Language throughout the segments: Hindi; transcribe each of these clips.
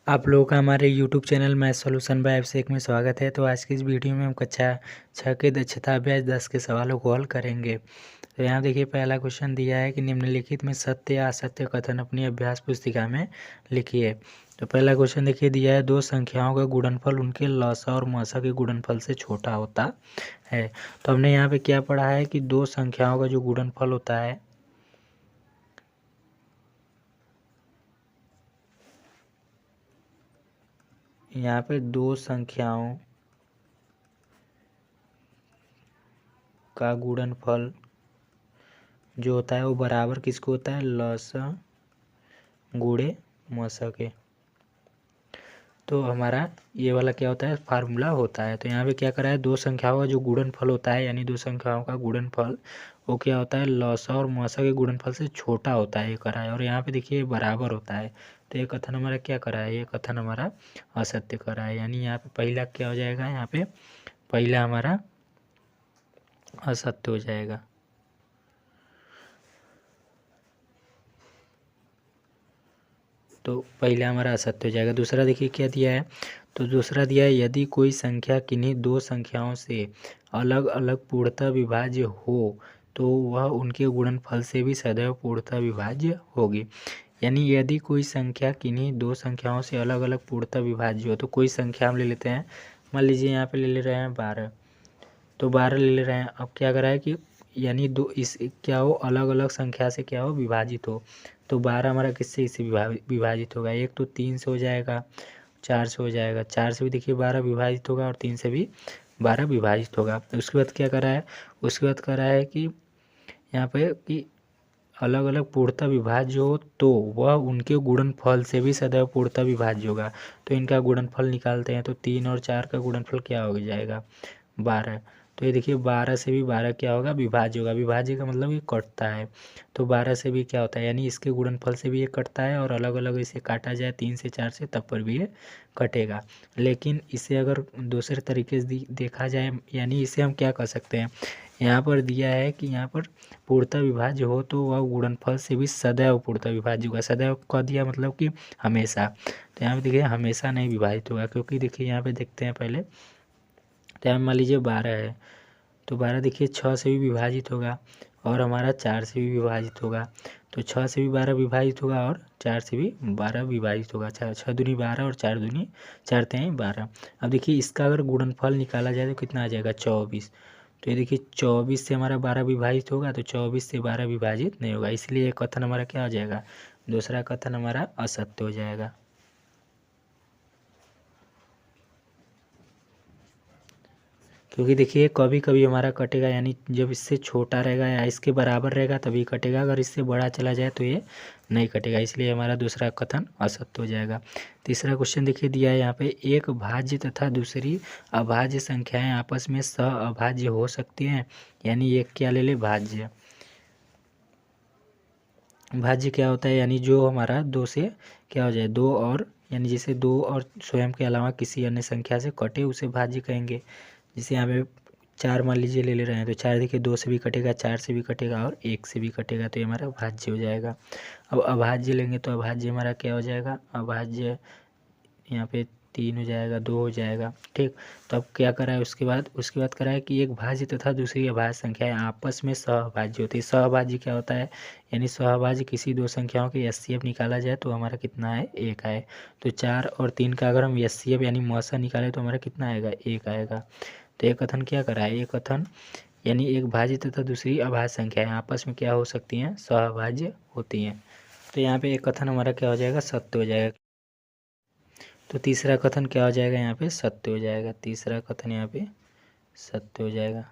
आप लोगों का हमारे YouTube channel math solution by Abhishek में स्वागत है। तो आज की इस वीडियो में हम कक्षा 6 के दक्षता अभ्यास 10 के सवालों को हल करेंगे। तो यहाँ देखिए पहला क्वेश्चन दिया है कि निम्नलिखित में सत्य या असत्य कथन अपनी अभ्यास पुस्तिका में लिखिए। तो पहला क्वेश्चन देखिए दिया है, दो संख्याओं का गुणनफल उनके लसा और मसा के गुणनफल से छोटा होता है। तो हमने यहाँ पे क्या पढ़ा है कि दो संख्याओं का जो गुणनफल होता है, यहाँ पे दो संख्याओं का गुणनफल जो होता है वो बराबर किसको होता है, लसा गुणे मसा के। तो हमारा ये वाला क्या होता है, फार्मूला होता है। तो यहाँ पे क्या करा है, दो संख्याओं का जो गुणनफल होता है यानी दो संख्याओं का गुणनफल वो क्या होता है, लसा और मसा के गुणनफल से छोटा होता है, ये करा है। और यहाँ पे देखिए बराबर होता है। तो ये कथन हमारा क्या करा है, ये कथन हमारा असत्य करा है। यानी यहाँ पे पहला क्या हो जाएगा, यहाँ पे पहला हमारा असत्य हो जाएगा। तो पहला हमारा असत्य हो जाएगा। दूसरा देखिए क्या दिया है, तो दूसरा दिया है, यदि कोई संख्या किन्हीं दो संख्याओं से अलग अलग पूर्णतः विभाज्य हो तो वह उनके गुणनफल से भी सदैव पूर्णतः विभाज्य होगी। यानी यदि कोई संख्या किन्हीं दो संख्याओं से अलग अलग पूर्णतः विभाज्य हो, तो कोई संख्या हम ले लेते हैं, मान लीजिए यहाँ पे ले ले रहे हैं 12। तो 12 ले रहे हैं। अब क्या करा है कि यानी दो इस क्या हो, अलग अलग संख्या से क्या हो, विभाजित हो। तो 12 हमारा किससे इससे विभाजित होगा, एक तो 3 से हो जाएगा, 4 से हो जाएगा, 4 से भी देखिए 12 विभाजित होगा और 3 से भी 12 विभाजित होगा। उसके बाद क्या करा है, उसके बाद करा है कि यहाँ पे कि अलग अलग पूर्णतः विभाज्य हो तो वह उनके गुणनफल से भी सदैव पूर्णतः विभाज्य होगा। तो इनका गुणनफल निकालते हैं। तो 3 और 4 का गुणनफल क्या हो जाएगा, 12। तो ये देखिए 12 से भी 12 क्या होगा, विभाज्य होगा। विभाज्य का मतलब ये कटता है। तो 12 से भी क्या होता है, यानी इसके गुणनफल से भी ये कटता है और अलग अलग इसे काटा जाए 3 से 4 से तब पर भी ये कटेगा। लेकिन इसे अगर दूसरे तरीके से देखा जाए, यानी इसे हम क्या कर सकते हैं, यहाँ पर दिया है कि यहाँ पर पूर्णतः विभाज्य हो तो वह गुणनफल से भी सदैव पूर्णतः विभाज्य होगा। सदैव कह दिया मतलब कि हमेशा। तो यहाँ पे देखिए हमेशा नहीं विभाजित होगा, क्योंकि देखिए यहाँ पे देखते हैं पहले। तो यहाँ मान लीजिए 12 है, तो 12 देखिए 6 से भी विभाजित होगा और हमारा 4 से भी विभाजित होगा। तो 6 से भी 12 विभाजित होगा और 4 से भी 12 विभाजित होगा। 6 दूनी 12 और 4 दूनी 4 तेईं 12। अब देखिए इसका अगर गुणनफल निकाला जाए तो कितना आ जाएगा, 24। तो ये देखिए 24 से हमारा 12 विभाजित होगा, तो 24 से 12 विभाजित नहीं होगा, इसलिए ये कथन हमारा क्या हो जाएगा, दूसरा कथन हमारा असत्य हो जाएगा। क्योंकि देखिए कभी कभी हमारा कटेगा, यानी जब इससे छोटा रहेगा या इसके बराबर रहेगा तभी कटेगा, अगर इससे बड़ा चला जाए तो ये नहीं कटेगा, इसलिए हमारा दूसरा कथन असत्य हो जाएगा। तीसरा क्वेश्चन देखिए दिया है यहाँ पे, एक भाज्य तथा दूसरी अभाज्य संख्याएं आपस में सह अभाज्य हो सकती हैं। यानी एक क्या ले ले, भाज्य। भाज्य क्या होता है, यानी जो हमारा दो से क्या हो जाए, दो और यानी जैसे दो और स्वयं के अलावा किसी अन्य संख्या से कटे उसे भाज्य कहेंगे। जैसे यहाँ पे 4 मान लीजिए ले रहे हैं, तो 4 देखिए 2 से भी कटेगा, 4 से भी कटेगा और 1 से भी कटेगा, तो ये हमारा भाज्य हो जाएगा। अब अभाज्य लेंगे तो अभाज्य हमारा क्या हो जाएगा, अभाज्य यहाँ पे 3 हो जाएगा, 2 हो जाएगा, ठीक। तो अब क्या करा है, उसके बाद करा है कि एक भाज्य तथा दूसरी अभाज्य संख्याएं आपस में सहभाज्य होती है। सहभाज्य क्या होता है, यानी सहभाज्य किसी दो संख्याओं के एचसीएफ निकाला जाए तो हमारा कितना है, 1 आए। तो 4 और 3 का अगर हम एचसीएफ यानी मौसा निकाले तो हमारा कितना आएगा, 1 आएगा। तो एक कथन क्या करा है, एक कथन यानी एक भाज्य तथा दूसरी अभाज्य संख्याएं आपस में क्या हो सकती हैं, सहभाज्य होती हैं। तो यहाँ पे एक कथन हमारा क्या हो जाएगा, सत्य हो जाएगा। तो तीसरा कथन क्या हो जाएगा, यहाँ पे सत्य हो जाएगा। तीसरा कथन यहाँ पे सत्य हो जाएगा।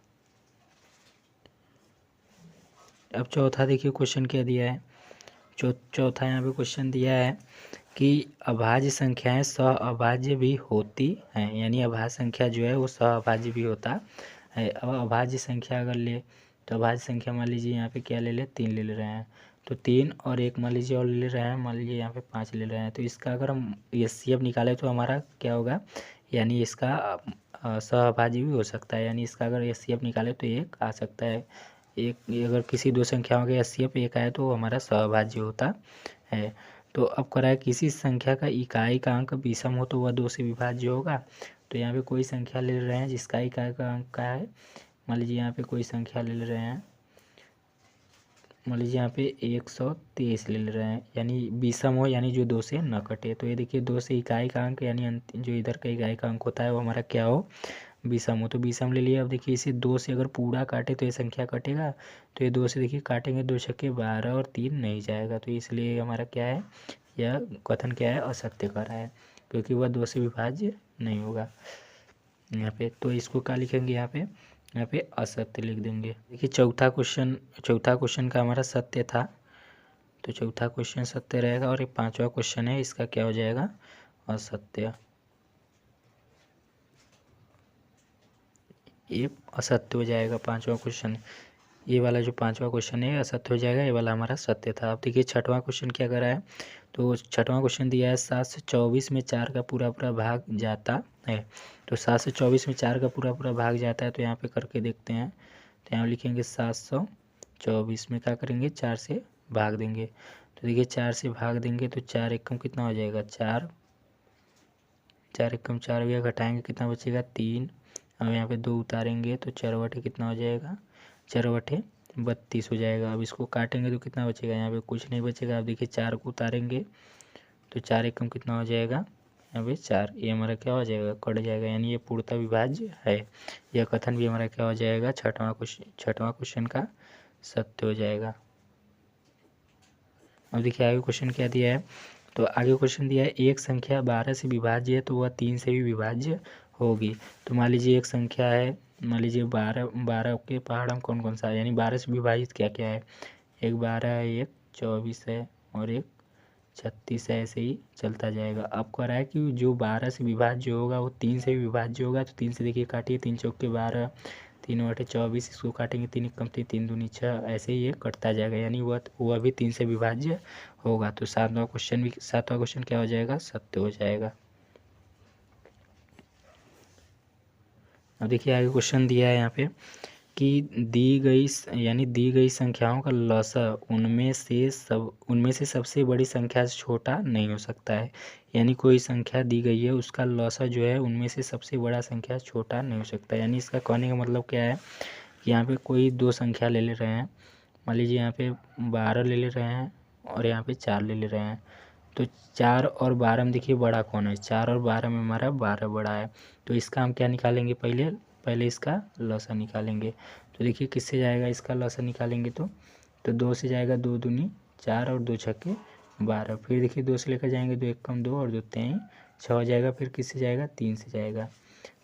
अब चौथा देखिए क्वेश्चन क्या दिया है, चौथा यहाँ पे क्वेश्चन दिया है कि अभाज्य संख्याएं सह अभाज्य भी होती हैं। यानी अभाज्य संख्या जो है वो सह अभाज्य भी होता है। अब अभाज्य संख्या अगर ले तो अभाज्य संख्या मान लीजिए यहाँ पे क्या ले ले, 3 ले रहे हैं। तो 3 और 1 मान लीजिए और ले रहे हैं, मान लीजिए यहाँ पे 5 ले रहे हैं। तो इसका अगर हम एचसीएफ निकालें तो हमारा क्या होगा, यानी इसका सहभाज्य भी हो सकता है। यानी इसका अगर एचसीएफ निकाले तो 1 आ सकता है। एक अगर किसी दो संख्याओं के एचसीएफ 1 आए तो हमारा सहभाज्य होता है। तो अब कह रहा है किसी संख्या का इकाई का अंक विषम हो तो वह 2 से विभाज्य होगा। तो यहाँ पे कोई संख्या ले रहे हैं जिसका इकाई का अंक क्या है, मान लीजिए यहाँ पे कोई संख्या ले रहे हैं, मान लीजिए यहाँ पे 123 ले रहे हैं, यानी विषम हो, यानी जो 2 से न कटे। तो ये देखिए 2 से इकाई का अंक यानी जो इधर का इकाई का अंक होता है वो हमारा क्या हो, विषम हो। तो विषम ले लिया। अब देखिए इसे 2 से अगर पूरा काटे तो ये संख्या कटेगा, तो ये 2 से देखिए काटेंगे, 2 छक्के 12 और 3 नहीं जाएगा। तो इसलिए हमारा क्या है, यह कथन क्या है, असत्य कर रहा है, क्योंकि वह 2 से विभाज्य नहीं होगा यहाँ पे। तो इसको क्या लिखेंगे यहाँ पे असत्य लिख देंगे। देखिए चौथा क्वेश्चन का हमारा सत्य था, तो चौथा क्वेश्चन सत्य रहेगा, और ये 5वां क्वेश्चन है इसका क्या हो जाएगा, असत्य। ये असत्य हो जाएगा 5वां क्वेश्चन। ये वाला जो 5वां क्वेश्चन है असत्य हो जाएगा, ये वाला हमारा सत्य था। अब देखिए 6वां क्वेश्चन क्या कर रहा है, तो 6वां क्वेश्चन दिया है 7 से 24 में 4 का पूरा पूरा भाग जाता है। तो 7 से 24 में 4 का पूरा पूरा भाग जाता है, तो यहाँ पे करके देखते हैं। तो यहाँ लिखेंगे 724 में क्या करेंगे, 4 से भाग देंगे। तो देखिए 4 से भाग देंगे तो 4 एकम कितना हो जाएगा, 4, 4 एकम 4 भैया, घटाएंगे कितना बचेगा, 3। अब यहाँ पे 2 उतारेंगे तो 4 बटे कितना हो जाएगा, 4 बटे 32 हो जाएगा। अब इसको काटेंगे तो कितना बचेगा, यहाँ पे कुछ नहीं बचेगा। अब देखिए 4 को उतारेंगे तो 4 एकम कितना हो जाएगा, यहाँ पे 4, ये हमारा क्या हो जाएगा, कट जाएगा, यानी ये पूर्णतः विभाज्य है। यह कथन भी हमारा क्या हो जाएगा, 6वां क्वेश्चन का सत्य हो जाएगा। अब देखिए आगे क्वेश्चन क्या दिया है, तो आगे क्वेश्चन दिया है एक संख्या 12 से विभाज्य है तो वह 3 से भी विभाज्य होगी। तो मान लीजिए एक संख्या है, मान लीजिए 12 के पहाड़ में कौन कौन सा है, यानी 12 से विभाजित क्या क्या है, एक 12 है, एक 24 है और एक 36 है, ऐसे ही चलता जाएगा। अब कह रहा है कि जो 12 से विभाज्य होगा वो 3 से भी विभाज्य होगा। तो 3 से देखिए काटिए, 3 चौके 12, 3 बटे 24, इसको काटेंगे 3 एकम 3, 3 दूनी 6, ऐसे ही ये कटता जाएगा, यानी वह भी 3 से विभाज्य होगा। तो 7वां क्वेश्चन क्या हो जाएगा, सत्य हो जाएगा। अब देखिए आगे क्वेश्चन दिया है यहाँ पे कि दी गई संख्याओं का लसा उनमें से सबसे बड़ी संख्या से छोटा नहीं हो सकता है। यानी कोई संख्या दी गई है, उसका लसा जो है उनमें से सबसे बड़ा संख्या छोटा नहीं हो सकता। यानी इसका कहने का मतलब क्या है कि यहाँ पे कोई 2 संख्या ले रहे हैं, मान लीजिए यहाँ पे 12 ले रहे हैं और यहाँ पे 4 ले रहे हैं। तो 4 और 12 में देखिए बड़ा कौन है, 4 और 12 में हमारा 12 बड़ा है। तो इसका हम क्या निकालेंगे, पहले इसका लसा निकालेंगे। तो देखिए किससे जाएगा, इसका लसा निकालेंगे तो 2 से जाएगा, 2 दूनी 4 और 2 छक्के 12। फिर देखिए 2 से लेकर जाएंगे, 2 एकम 2 और 2 तेईं 6 हो जाएगा। फिर किससे जाएगा, 3 से जाएगा।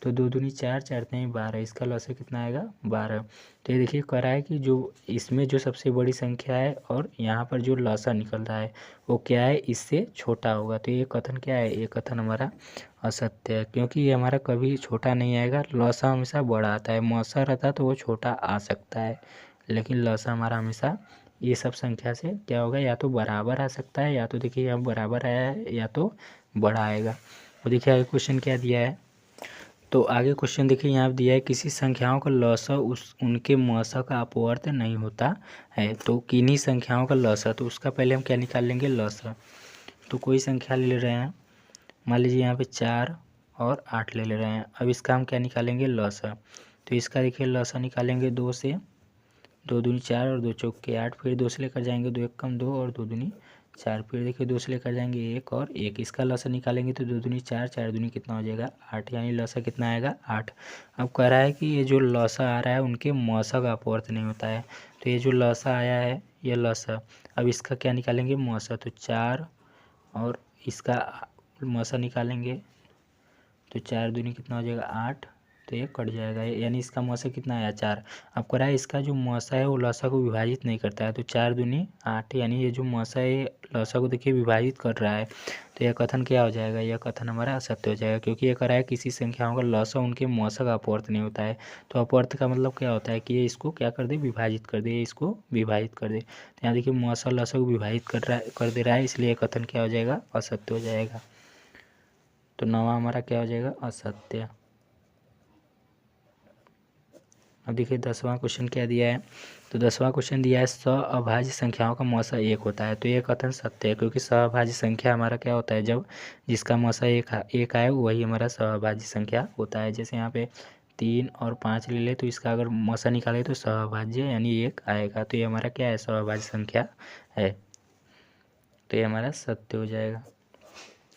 तो 2 दूनी 4, 4 तेईं 12, इसका लसा कितना आएगा, 12। तो ये देखिए कह रहा है कि जो इसमें जो सबसे बड़ी संख्या है और यहाँ पर जो लसा निकल रहा है वो क्या है, इससे छोटा होगा। तो ये कथन क्या है, ये कथन हमारा असत्य है, क्योंकि ये हमारा कभी छोटा नहीं आएगा। लसा हमेशा बड़ा आता है, मौसा रहता तो वो छोटा आ सकता है, लेकिन लसा हमारा हमेशा ये सब संख्या से क्या होगा, या तो बराबर आ सकता है, या तो देखिए यहाँ बराबर आया है, या तो बड़ा आएगा। और देखिए आगे क्वेश्चन क्या दिया है, तो आगे क्वेश्चन देखिए यहाँ दिया है किसी संख्याओं का लसा उनके मौसा का अपवर्त नहीं होता है। तो किन्हीं संख्याओं का लसा, तो उसका पहले हम क्या निकाल लेंगे, लसा। तो कोई संख्या ले रहे हैं, मान लीजिए यहाँ पे 4 और 8 ले रहे हैं। अब इसका हम क्या निकालेंगे, लसा। तो इसका देखिए लसा निकालेंगे 2 से, 2 दूनी 4 और 2 चौके 8। फिर 2 से लेकर जाएंगे, 2 एकम 2 और 2 दूनी 4। फिर देखिए 2 से लेकर जाएंगे 1 और 1, इसका लसा निकालेंगे तो 2 दूनी 4, 4 दूनी कितना हो जाएगा, 8, यानी लसा कितना आएगा, 8। अब कह रहा है कि ये जो लसा आ रहा है उनके मौसा का अपवर्त नहीं होता है। तो ये जो लसा आया है ये लसा, अब इसका क्या निकालेंगे, मौसा। तो 4 और इसका मौसा निकालेंगे तो 4 दूनी कितना हो जाएगा, 8। तो ये कट जाएगा, यानी इसका मौसा कितना आया, 4। अब कह रहा है इसका जो मौसा है वो लसा को विभाजित नहीं करता है। तो 4 दूनी 8, यानी ये जो मौसा है लसा को देखिए विभाजित कर रहा है। तो यह कथन क्या हो जाएगा, यह कथन हमारा असत्य हो जाएगा, क्योंकि यह कह रहा है किसी संख्याओं का लसा उनके मौसा का अपवर्त नहीं होता है। तो अपवर्त का मतलब क्या होता है कि ये इसको क्या कर दे, विभाजित कर दे, इसको विभाजित कर दे। तो यहाँ देखिए मौसा लसा को विभाजित कर दे रहा है, इसलिए कथन क्या हो जाएगा, असत्य हो जाएगा। तो 9वां हमारा क्या हो जाएगा, असत्य। अब देखिए 10वां क्वेश्चन क्या दिया है। तो 10वां क्वेश्चन दिया है सअभाज्य संख्याओं का मौसा 1 होता है। तो ये कथन सत्य है, क्योंकि सअभाज्य संख्या हमारा क्या होता है, जब जिसका मौसा एक आए वही हमारा सअभाज्य संख्या होता है। जैसे यहाँ पे 3 और 5 ले ले, तो इसका अगर मौसा निकाले तो सअभाज्य यानी 1 आएगा। तो ये हमारा क्या है, सअभाज्य संख्या है। तो ये हमारा सत्य हो जाएगा।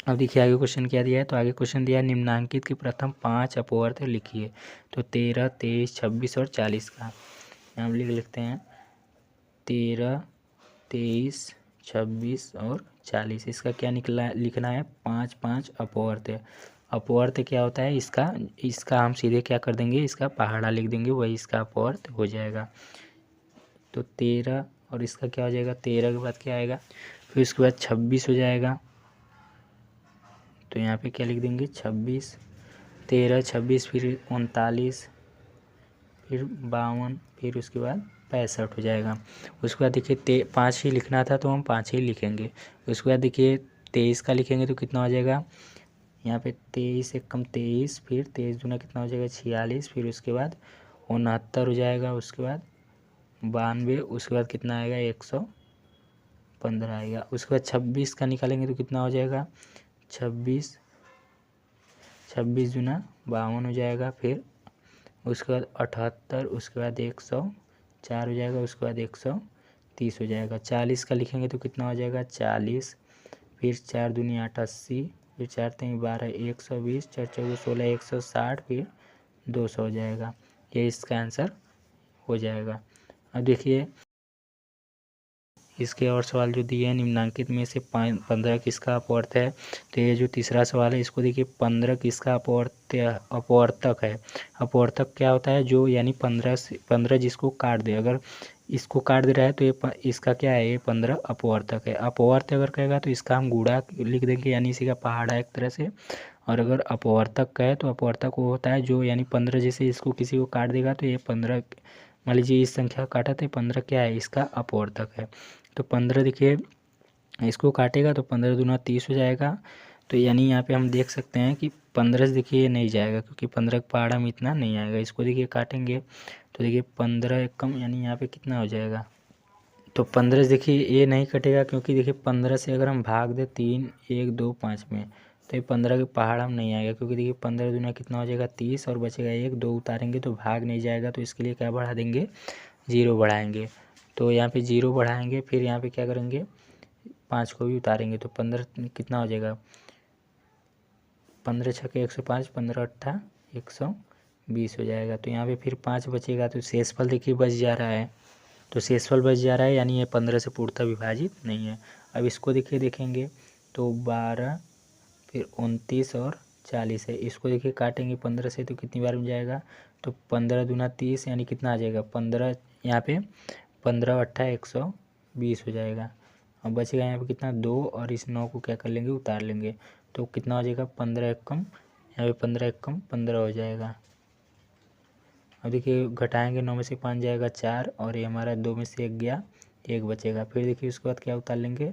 अब देखिए आगे क्वेश्चन क्या दिया है। तो आगे क्वेश्चन दिया है निम्नांकित की प्रथम 5 अपवर्त लिखिए। तो 13, 23, 26 और 40 का हम लिखते हैं 13, 23, 26 और 40। इसका क्या लिखना है, 5 5 अपवर्त है। अपवर्त क्या होता है, इसका हम सीधे क्या कर देंगे, इसका पहाड़ा लिख देंगे, वही इसका अपवर्त हो जाएगा। तो 13 और इसका क्या हो जाएगा, 13 के बाद क्या आएगा, फिर उसके बाद 26 हो जाएगा। तो यहाँ पे क्या लिख देंगे 26, 13, 26, फिर 39, फिर 52, फिर उसके बाद 65 हो जाएगा। उसके बाद देखिए 5 ही लिखना था तो हम 5 ही लिखेंगे। उसके बाद देखिए 23 का लिखेंगे तो कितना हो जाएगा, यहाँ पे 23 एक कम 23, फिर 23 दूना कितना हो जाएगा 46, फिर उसके बाद 69 हो जाएगा। उसके बाद 92, उसके बाद कितना आएगा 115 आएगा। उसके बाद 26 का निकालेंगे तो कितना हो जाएगा 26 दूना 52 हो जाएगा। फिर उसके बाद 78, उसके बाद 104 हो जाएगा। उसके बाद 130 हो जाएगा। 40 का लिखेंगे तो कितना हो जाएगा 40, फिर 4 दूनी 8 80, फिर 4 3 12 120, 4 4 16 160, फिर 200 हो जाएगा। ये इसका आंसर हो जाएगा। अब देखिए इसके और सवाल जो दिए हैं, निम्नांकित में से 15 किसका अपवर्त है। तो ये जो तीसरा सवाल है इसको देखिए 15 किसका अपवर्तक है। अपवर्तक क्या होता है, जो यानी 15 जिसको काट दे, अगर इसको काट दे रहा है तो ये इसका क्या है, ये 15 अपवर्तक है। अपवर्त अगर कहेगा तो इसका हम गुणा लिख देंगे, यानी इसी का पहाड़ा एक तरह से। और अगर अपवर्तक कहे तो अपवर्तक वो होता है जो यानी 15 जैसे इसको किसी को काट देगा तो ये 15, मान लीजिए इस संख्या को काटा तो 15 क्या है, इसका अपवर्तक है। तो 15 देखिए इसको काटेगा तो 15 दूना 30 हो जाएगा। तो यानी यहाँ पे हम देख सकते हैं कि 15 से देखिए ये नहीं जाएगा, क्योंकि 15 का पहाड़ा में इतना नहीं आएगा। इसको देखिए काटेंगे तो देखिए 15 एक कम, यानी यहाँ पे कितना हो जाएगा, तो 15 से देखिए ये नहीं कटेगा, क्योंकि देखिए 15 से अगर हम भाग दे 3 1 2 5 में, तो ये 15 के पहाड़ा में नहीं आएगा, क्योंकि देखिए 15 दूना कितना हो जाएगा 30 और बचेगा 1 2 उतारेंगे तो भाग नहीं जाएगा। तो इसके लिए क्या बढ़ा देंगे, 0 बढ़ाएंगे। तो यहाँ पे 0 बढ़ाएंगे, फिर यहाँ पे क्या करेंगे 5 को भी उतारेंगे तो 15 कितना हो जाएगा, 15 छक्के 105, 15 अट्ठा 120 हो जाएगा। तो यहाँ पे फिर 5 बचेगा, तो शेषफल देखिए बच जा रहा है। तो शेषफल बच जा रहा है, यानी ये 15 से पूर्णतः विभाजित नहीं है। अब इसको देखिए देखेंगे तो 12, फिर 29 और 40 है। इसको देखिए काटेंगे 15 से तो कितनी बार में जाएगा, तो 15 दूना 30, यानी कितना आ जाएगा 15, यहाँ पे 15 अट्ठा 120 हो जाएगा। अब बचेगा यहाँ पे कितना 2, और इस 9 को क्या कर लेंगे, उतार लेंगे। तो कितना हो जाएगा 15 एक कम, यहाँ पे 15 एक कम 15 हो जाएगा। अब देखिए घटाएंगे 9 में से 5 जाएगा 4, और ये हमारा 2 में से 1 गया, 1 बचेगा। फिर देखिए उसके बाद क्या उतार लेंगे,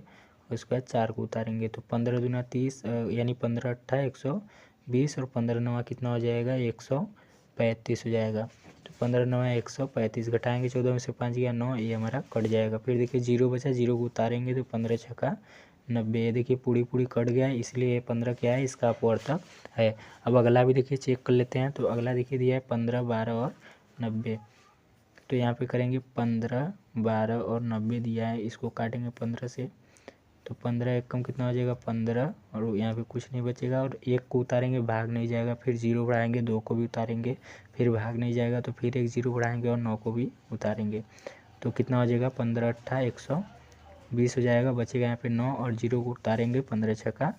उसके बाद 4 को उतारेंगे। तो 15 दूना 30, यानी 15 अट्ठा 120, और 15 नवा कितना हो जाएगा 135 हो जाएगा। तो 15 नवा 135, घटाएंगे 14 में से 5 गया 9, ये हमारा कट जाएगा। फिर देखिए 0 बचा, 0 को उतारेंगे तो 15 छक्का 90, ये देखिए पूरी कट गया, इसलिए ये 15 क्या है, इसका अपवर्तक है। अब अगला भी देखिए चेक कर लेते हैं। तो अगला देखिए दिया है 15 12 और 90। तो यहाँ पे करेंगे 15 12 और 90 दिया है, इसको काटेंगे 15 से तो 15 एक कम कितना हो जाएगा 15, और यहाँ पे कुछ नहीं बचेगा, और 1 को उतारेंगे भाग नहीं जाएगा, फिर 0 बढ़ाएंगे 2 को भी उतारेंगे, फिर भाग नहीं जाएगा, तो फिर एक 0 बढ़ाएंगे और 9 को भी उतारेंगे। तो कितना हो जाएगा 15 अट्ठा 120 हो जाएगा। बचेगा यहाँ पे 9, और 0 को उतारेंगे 15 छक्का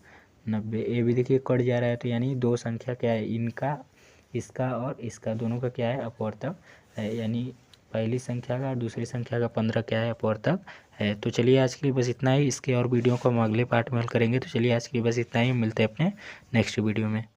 90। ये भी देखिए कट जा रहा है, तो यानी दो संख्या क्या है, इनका इसका और इसका दोनों का क्या है, अपवर्तक है। यानी पहली संख्या का और दूसरी संख्या का 15 क्या है, अपवर्तक है। तो चलिए आज के लिए बस इतना ही। इसके और वीडियो को हम अगले पार्ट में हल करेंगे। तो चलिए आज के लिए बस इतना ही, मिलते हैं अपने नेक्स्ट वीडियो में।